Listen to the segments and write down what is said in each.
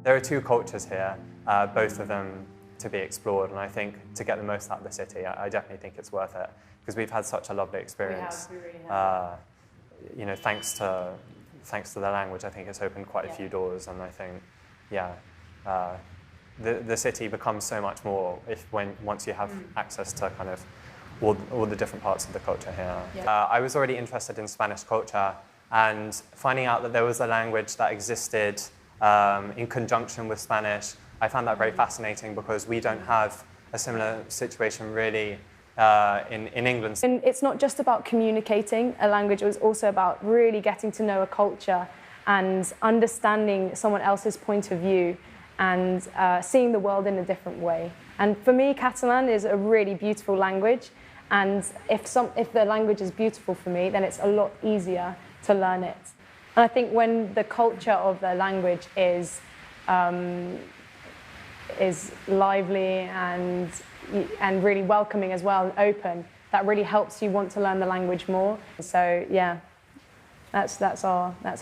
There are two cultures here, both of them to be explored, and I think to get the most out of the city, I definitely think it's worth it, because we've had such a lovely experience. We really have. You know, thanks to the language, I think it's opened quite a few doors, and I think, yeah, the city becomes so much more once you have access to kind of all the different parts of the culture here. Yeah. I was already interested in Spanish culture, and finding out that there was a language that existed in conjunction with Spanish, I found that very fascinating, because we don't have a similar situation really in England. And it's not just about communicating a language, it was also about really getting to know a culture and understanding someone else's point of view and seeing the world in a different way. And for me, Catalan is a really beautiful language, and if the language is beautiful for me, then it's a lot easier to learn it. And I think when the culture of the language is lively and really welcoming as well, and open, that really helps you want to learn the language more. So yeah, that's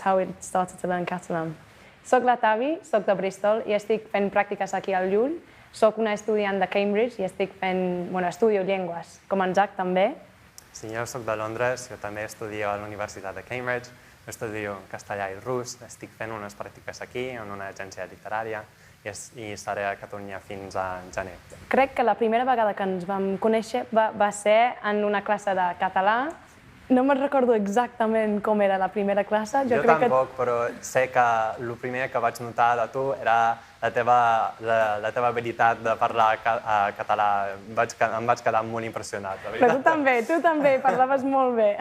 how we started to learn Catalan. Soc la Tabi, soc de Bristol i estic fent pràctiques aquí al Llull. Soc una estudiant de Cambridge i estic estudio llengües, com en Jack també. Sí, jo soc de Londres, jo també estudio a la Universitat de Cambridge, estudio castellà i rus, estic fent unes pràctiques aquí, en una agència literària, i estaré a Catalunya fins a gener. Crec que la primera vegada que ens vam conèixer va ser en una classe de català. No me'n recordo exactament com era la primera classe. Jo tampoc, però sé que el primer que vaig notar de tu era la teva habilitat de parlar català. Em vaig quedar molt impressionat, la veritat. Però tu també, parlaves molt bé.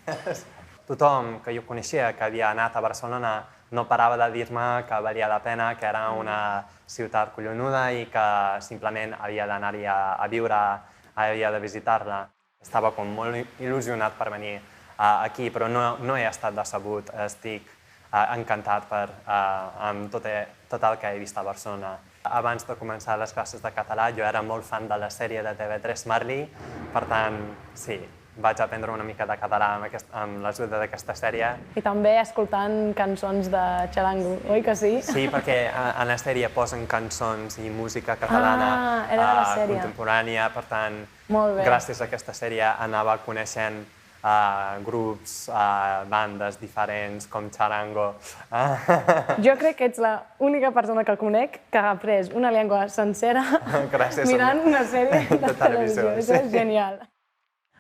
Gràcies. Tothom que jo coneixia, que havia anat a Barcelona, no parava de dir-me que valia la pena, que era una ciutat collonuda i que simplement havia d'anar-hi a viure, havia de visitar-la. Estava com molt il·lusionat per venir aquí, però no he estat decebut. Estic encantat amb tot el que he vist a Barcelona. Abans de començar les classes de català, jo era molt fan de la sèrie de TV3 Marley, per tant, sí, vaig aprendre una mica de català amb l'ajuda d'aquesta sèrie. I també escoltant cançons de xarango, oi que sí? Sí, perquè a la sèrie posen cançons i música catalana contemporània, per tant, gràcies a aquesta sèrie anava coneixent grups, bandes diferents, com xarango. Jo crec que ets l'única persona que conec que ha après una llengua sencera mirant una sèrie de televisió. Això és genial.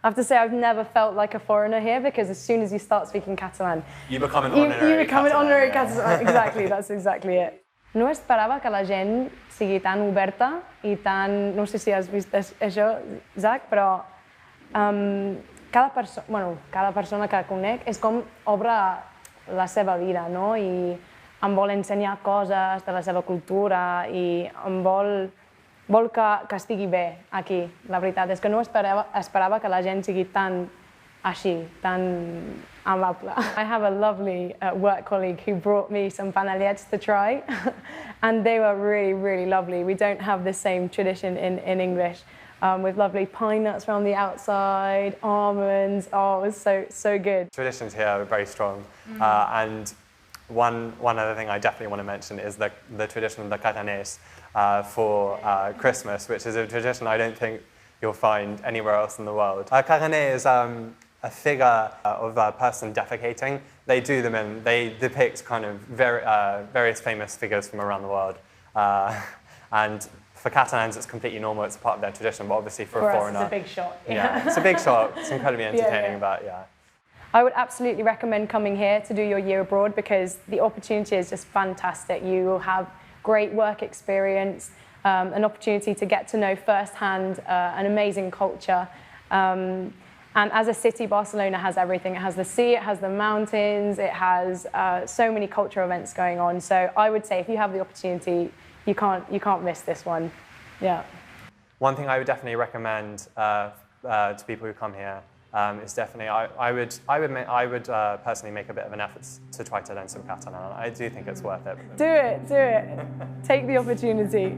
I have to say, I've never felt like a foreigner here, because as soon as you start speaking Catalan, you become an honorary Catalan. Exactly, that's exactly it. No esperava que la gent sigui tan oberta i tan... No sé si has vist això, Zach, però cada persona que conec és com obre la seva vida, no? I em vol ensenyar coses de la seva cultura i em vol que estigui bé aquí. La veritat és que no esperava que la gent sigui tan així, tan amable. I have a lovely work colleague who brought me some panellets to try, and they were really, really lovely. We don't have the same tradition in English, with lovely pine nuts around the outside, almonds. Oh, it was so good. Traditions here are very strong, and one other thing I definitely want to mention is the tradition of the cataners for Christmas, which is a tradition I don't think you'll find anywhere else in the world. A cataner is a figure of a person defecating. They do them and they depict kind of various famous figures from around the world. And for Catalans, it's completely normal, it's part of their tradition, but obviously for a foreigner... For us, it's a big shock. Yeah, it's a big shock. It's incredibly entertaining, but yeah. I would absolutely recommend coming here to do your year abroad, because the opportunity is just fantastic. You will have great work experience, an opportunity to get to know firsthand an amazing culture. And as a city, Barcelona has everything. It has the sea, it has the mountains, it has so many cultural events going on. So I would say if you have the opportunity, you can't miss this one. Yeah. One thing I would definitely recommend to people who come here is definitely, I would personally make a bit of an effort to try to learn some Catalan. I do think it's worth it. Do it. Take the opportunity.